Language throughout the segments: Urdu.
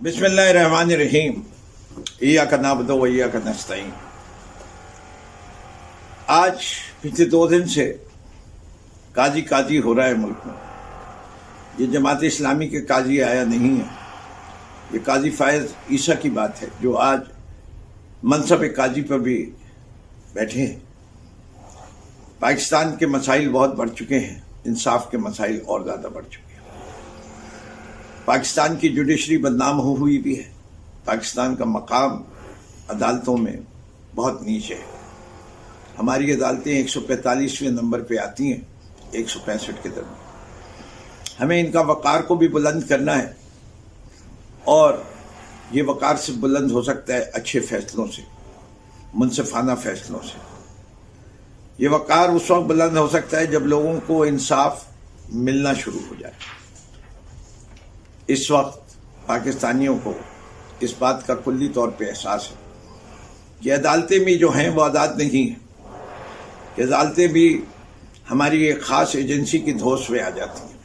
بسم اللہ الرحمن الرحیم ایاک نعبد و ایاک نستعین۔ آج پچھلے 2 دن سے قاضی ہو رہا ہے ملک میں۔ یہ جماعت اسلامی کے قاضی آیا نہیں ہے، یہ قاضی فائز عیسیٰ کی بات ہے جو آج منصب قاضی پر بھی بیٹھے ہیں۔ پاکستان کے مسائل بہت بڑھ چکے ہیں، انصاف کے مسائل اور زیادہ بڑھ چکے ہیں۔ پاکستان کی جوڈیشری بدنام ہوئی بھی ہے، پاکستان کا مقام عدالتوں میں بہت نیچے ہے۔ ہماری عدالتیں 145ویں نمبر پہ آتی ہیں 165 کے درمیان۔ ہمیں ان کا وقار کو بھی بلند کرنا ہے، اور یہ وقار سے بلند ہو سکتا ہے اچھے فیصلوں سے، منصفانہ فیصلوں سے۔ یہ وقار اس وقت بلند ہو سکتا ہے جب لوگوں کو انصاف ملنا شروع ہو جائے۔ اس وقت پاکستانیوں کو اس بات کا کلی طور پہ احساس ہے کہ عدالتیں بھی جو ہیں وہ آزاد نہیں ہیں، کہ عدالتیں بھی ہماری ایک خاص ایجنسی کی دھوس میں آ جاتی ہیں۔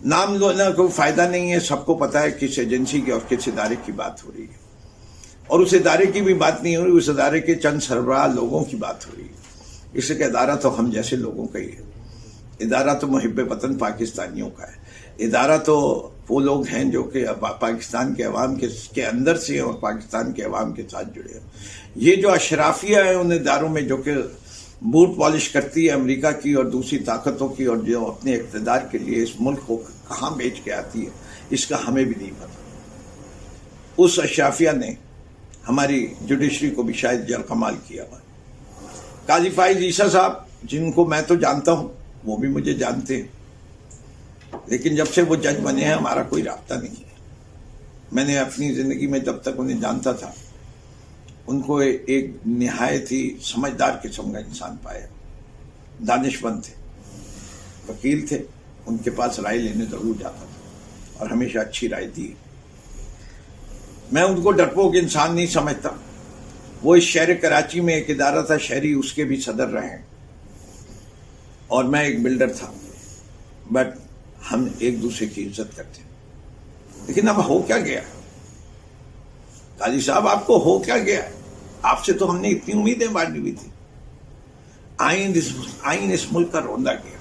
نام لینا کوئی فائدہ نہیں ہے، سب کو پتہ ہے کس ایجنسی کی اور کس ادارے کی بات ہو رہی ہے، اور اس ادارے کی بھی بات نہیں ہو رہی، اس ادارے کے چند سربراہ لوگوں کی بات ہو رہی ہے۔ اس لیے کہ ادارہ تو ہم جیسے لوگوں کا ہی ہے، ادارہ تو محب وطن پاکستانیوں کا ہے، ادارہ تو وہ لوگ ہیں جو کہ پاکستان کے عوام کے اندر سے ہیں اور پاکستان کے عوام کے ساتھ جڑے ہیں۔ یہ جو اشرافیہ ہیں ان اداروں میں جو کہ بوٹ پالش کرتی ہے امریکہ کی اور دوسری طاقتوں کی، اور جو اپنے اقتدار کے لیے اس ملک کو کہاں بیچ کے آتی ہے، اس کا ہمیں بھی نہیں پتہ۔ اس اشرافیہ نے ہماری جوڈیشری کو بھی شاید جلقمال کیا ہوا ہے۔ قاضی فائز عیسیٰ صاحب، جن کو میں تو جانتا ہوں، وہ بھی مجھے جانتے ہیں، لیکن جب سے وہ جج بنے ہیں ہمارا کوئی رابطہ نہیں ہے۔ میں نے اپنی زندگی میں جب تک انہیں جانتا تھا ان کو ایک نہایت ہی سمجھدار قسم کا انسان پایا، دانشمند تھے، وکیل تھے، ان کے پاس رائے لینے ضرور جاتا تھا اور ہمیشہ اچھی رائے دی۔ میں ان کو ڈرپوک انسان نہیں سمجھتا۔ وہ اس شہر کراچی میں ایک ادارہ تھا شہری، اس کے بھی صدر رہے ہیں، اور میں ایک بلڈر تھا، بٹ ہم ایک دوسرے کی عزت کرتے ہیں۔ لیکن اب ہو کیا گیا قاضی صاحب، آپ کو ہو کیا گیا؟ آپ سے تو ہم نے اتنی امیدیں باندھی ہوئی تھی۔ آئین اس ملک کا روندا گیا،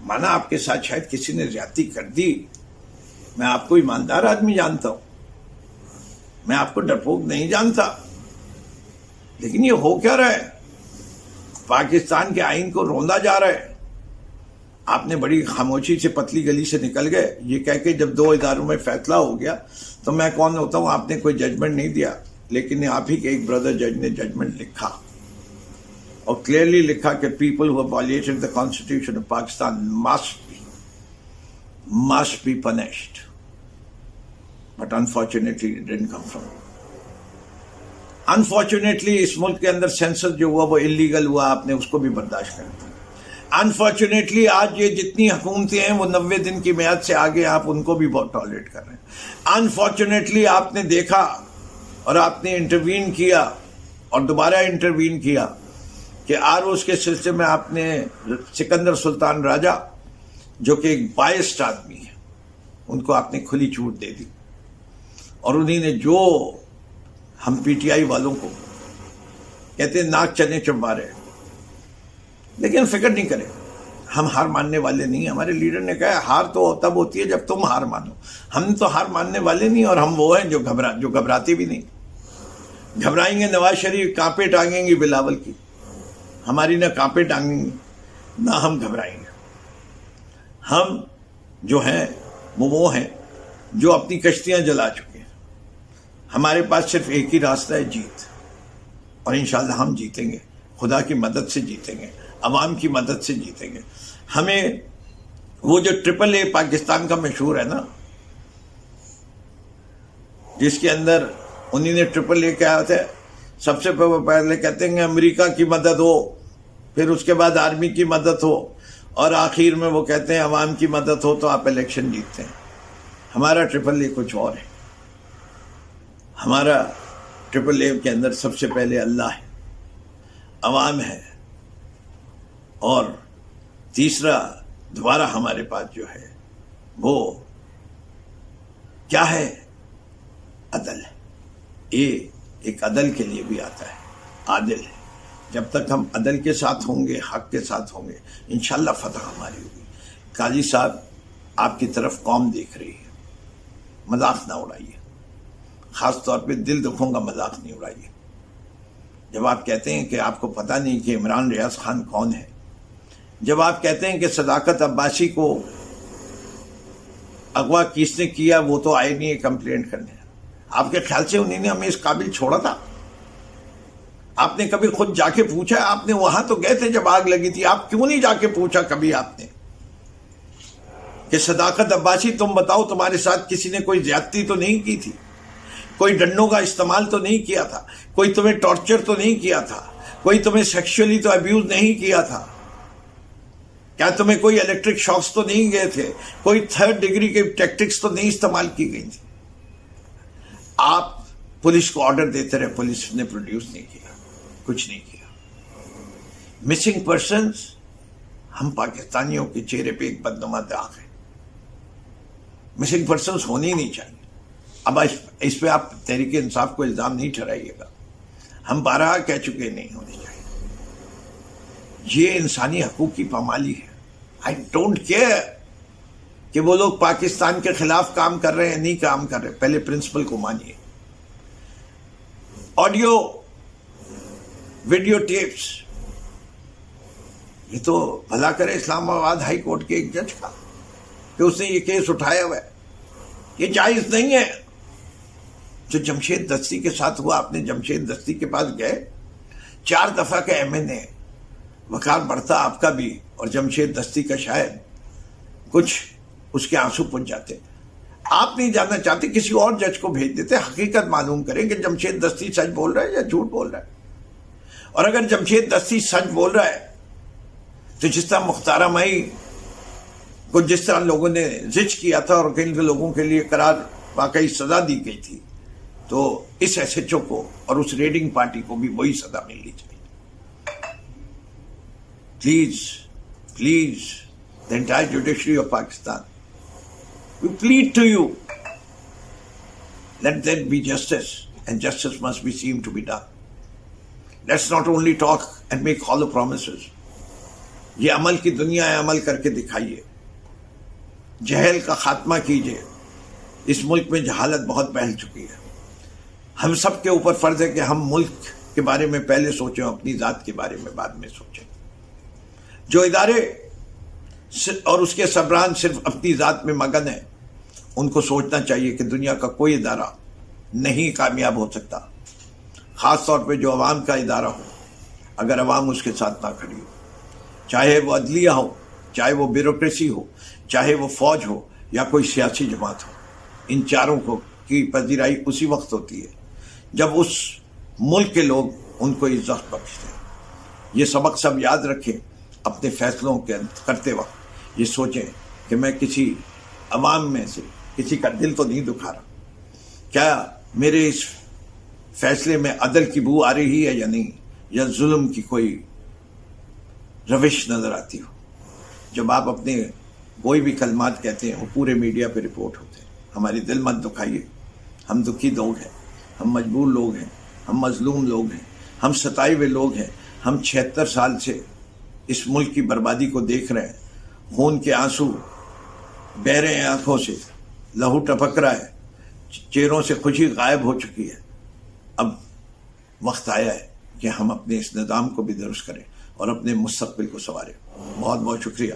مانا آپ کے ساتھ شاید کسی نے زیادتی کر دی۔ میں آپ کو ایماندار آدمی جانتا ہوں، میں آپ کو ڈرپوک نہیں جانتا، لیکن یہ ہو کیا رہا ہے؟ پاکستان کے آئین کو روندا جا رہا ہے۔ آپ نے بڑی خاموشی سے پتلی گلی سے نکل گئے، یہ کہہ کے جب 2 اداروں میں فیصلہ ہو گیا تو میں کون ہوتا ہوں؟ آپ نے کوئی ججمنٹ نہیں دیا، لیکن آپ ہی کے ایک بردر جج نے ججمنٹ لکھا، اور کلیئرلی لکھا کہ people who have violated the constitution of Pakistan must be punished, but unfortunately it didn't come from you. Unfortunately اس ملک کے اندر سینسس جو ہوا وہ انلیگل ہوا، آپ نے اس کو بھی برداشت کر دیا۔ انفارچونیٹلی آج یہ جتنی حکومتیں ہیں وہ 90 دن کی میعاد سے آگے، آپ ان کو بھی بہت ٹالریٹ کر رہے ہیں۔ انفارچونیٹلی آپ نے دیکھا اور آپ نے انٹروین کیا اور دوبارہ انٹروین کیا کہ آروز کے سلسلے میں آپ نے سکندر سلطان راجہ جو کہ ایک بائسڈ آدمی ہے، ان کو آپ نے کھلی چھوٹ دے دی، اور انہی نے جو ہم پی ٹی آئی والوں کو کہتے ہیں ناک چنے چبا رہے، لیکن فکر نہیں کرے، ہم ہار ماننے والے نہیں۔ ہمارے لیڈر نے کہا ہار تو تب ہوتی ہے جب تم ہار مانو۔ ہم تو ہار ماننے والے نہیں، اور ہم وہ ہیں جو گھبراتے بھی نہیں۔ گھبرائیں گے نواز شریف، کانپے ٹانگیں گی بلاول کی، ہماری نہ کانپے ٹانگیں گی نہ ہم گھبرائیں گے۔ ہم جو ہیں وہ ہیں جو اپنی کشتیاں جلا چکے ہیں۔ ہمارے پاس صرف ایک ہی راستہ ہے، جیت، اور انشاءاللہ ہم جیتیں گے، خدا کی مدد سے جیتیں گے، عوام کی مدد سے جیتیں گے۔ ہمیں وہ جو AAA پاکستان کا مشہور ہے نا، جس کے اندر انہی نے AAA کیا ہوتا ہے، سب سے پہلے کہتے ہیں کہ امریکہ کی مدد ہو، پھر اس کے بعد آرمی کی مدد ہو، اور آخر میں وہ کہتے ہیں عوام کی مدد ہو تو آپ الیکشن جیتتے ہیں۔ ہمارا AAA کچھ اور ہے۔ ہمارا AAA کے اندر سب سے پہلے اللہ ہے، عوام ہے، اور تیسرا دوبارہ ہمارے پاس جو ہے وہ کیا ہے؟ عدل ہے. یہ ایک عدل کے لیے بھی آتا ہے، عادل ہے. جب تک ہم عدل کے ساتھ ہوں گے، حق کے ساتھ ہوں گے، انشاءاللہ فتح ہماری ہوگی. قاضی صاحب، آپ کی طرف قوم دیکھ رہی ہے، مذاق نہ اڑائیے. خاص طور پہ دل دکھوں کا مذاق نہیں اڑائیے. جب آپ کہتے ہیں کہ آپ کو پتہ نہیں کہ عمران ریاض خان کون ہے، جب آپ کہتے ہیں کہ صداقت عباسی کو اغوا کس نے کیا، وہ تو آئے نہیں ہے کمپلینٹ کرنے، آپ کے خیال سے انہیں نے ہمیں اس قابل چھوڑا تھا؟ آپ نے کبھی خود جا کے پوچھا؟ آپ نے وہاں تو گئے تھے جب آگ لگی تھی، آپ کیوں نہیں جا کے پوچھا کبھی آپ نے کہ صداقت عباسی تم بتاؤ تمہارے ساتھ کسی نے کوئی زیادتی تو نہیں کی تھی، کوئی ڈنڈوں کا استعمال تو نہیں کیا تھا، کوئی تمہیں ٹارچر تو نہیں کیا تھا، کوئی تمہیں سیکشولی تو ابیوز نہیں کیا تھا، کیا تمہیں کوئی الیکٹرک شاکس تو نہیں گئے تھے، کوئی 3rd ڈگری کے ٹیکٹکس تو نہیں استعمال کی گئی تھی؟ آپ پولیس کو آرڈر دیتے رہے، پولیس نے پروڈیوس نہیں کیا، کچھ نہیں کیا. مسنگ پرسنز، ہم پاکستانیوں کے چہرے پہ ایک بدنما داغ ہے. مسنگ پرسنز ہونے ہی نہیں چاہیے. اب اس پہ آپ تحریک انصاف کو الزام نہیں ٹھہرائیے گا، ہم بارہا کہہ چکے نہیں ہونے چاہیے. یہ انسانی حقوق کی پامالی ہے. آئی ڈونٹ کیئر کہ وہ لوگ پاکستان کے خلاف کام کر رہے ہیں نہیں کام کر رہے، پہلے پرنسپل کو مانیے. آڈیو ویڈیو ٹیپس، یہ تو بھلا کرے اسلام آباد ہائی کورٹ کے ایک جج کا کہ اس نے یہ کیس اٹھایا ہوا ہے. یہ جائز نہیں ہے. جو جمشید دستی کے ساتھ ہوا، آپ نے جمشید دستی کے پاس گئے، 4 دفعہ کا MNA، وقار بڑھتا آپ کا بھی اور جمشید دستی کا شاید کچھ اس کے آنسو پہنچ جاتے. آپ نہیں جاننا چاہتے، کسی اور جج کو بھیج دیتے، حقیقت معلوم کریں کہ جمشید دستی سچ بول رہا ہے یا جھوٹ بول رہا ہے. اور اگر جمشید دستی سچ بول رہا ہے تو جس طرح مختار مئی کو جس طرح لوگوں نے زج کیا تھا اور کئی لوگوں کے لیے قرار واقعی سزا دی گئی تھی، تو اس SHO کو اور اس ریڈنگ پارٹی کو بھی وہی سزا ملنی چاہیے. Please the entire judiciary of Pakistan, we plead to you, let there be justice, and justice must be seen to be done. Let's not only talk and make hollow promises. یہ عمل کی دنیا ہے، عمل کر کے دکھائیے. جہل کا خاتمہ کیجیے. اس ملک میں جہالت بہت پھیل چکی ہے. ہم سب کے اوپر فرض ہے کہ ہم ملک کے بارے میں پہلے سوچیں، اپنی ذات کے بارے میں بعد میں سوچیں. جو ادارے اور اس کے سربراہ صرف اپنی ذات میں مگن ہیں، ان کو سوچنا چاہیے کہ دنیا کا کوئی ادارہ نہیں کامیاب ہو سکتا، خاص طور پہ جو عوام کا ادارہ ہو، اگر عوام اس کے ساتھ نہ کھڑی ہو. چاہے وہ عدلیہ ہو، چاہے وہ بیوروکریسی ہو، چاہے وہ فوج ہو یا کوئی سیاسی جماعت ہو. ان چاروں کی پذیرائی اسی وقت ہوتی ہے جب اس ملک کے لوگ ان کو عزت بخشتے ہیں. یہ سبق سب یاد رکھیں. اپنے فیصلوں کے کرتے وقت یہ سوچیں کہ میں کسی عوام میں سے کسی کا دل تو نہیں دکھا رہا. کیا میرے اس فیصلے میں عدل کی بو آ رہی ہے یا نہیں، یا ظلم کی کوئی روش نظر آتی ہو. جب آپ اپنے کوئی بھی کلمات کہتے ہیں وہ پورے میڈیا پہ رپورٹ ہوتے ہیں. ہماری دل مت دکھائیے. ہم دکھی لوگ ہیں، ہم مجبور لوگ ہیں، ہم مظلوم لوگ ہیں، ہم ستائے ہوئے لوگ ہیں. ہم 76 سال سے اس ملک کی بربادی کو دیکھ رہے ہیں. خون کے آنسو بہ رہے ہیں آنکھوں سے، لہو ٹپک رہا ہے، چہروں سے خوشی غائب ہو چکی ہے. اب وقت آیا ہے کہ ہم اپنے اس نظام کو بھی درست کریں اور اپنے مستقبل کو سنواریں. بہت بہت شکریہ.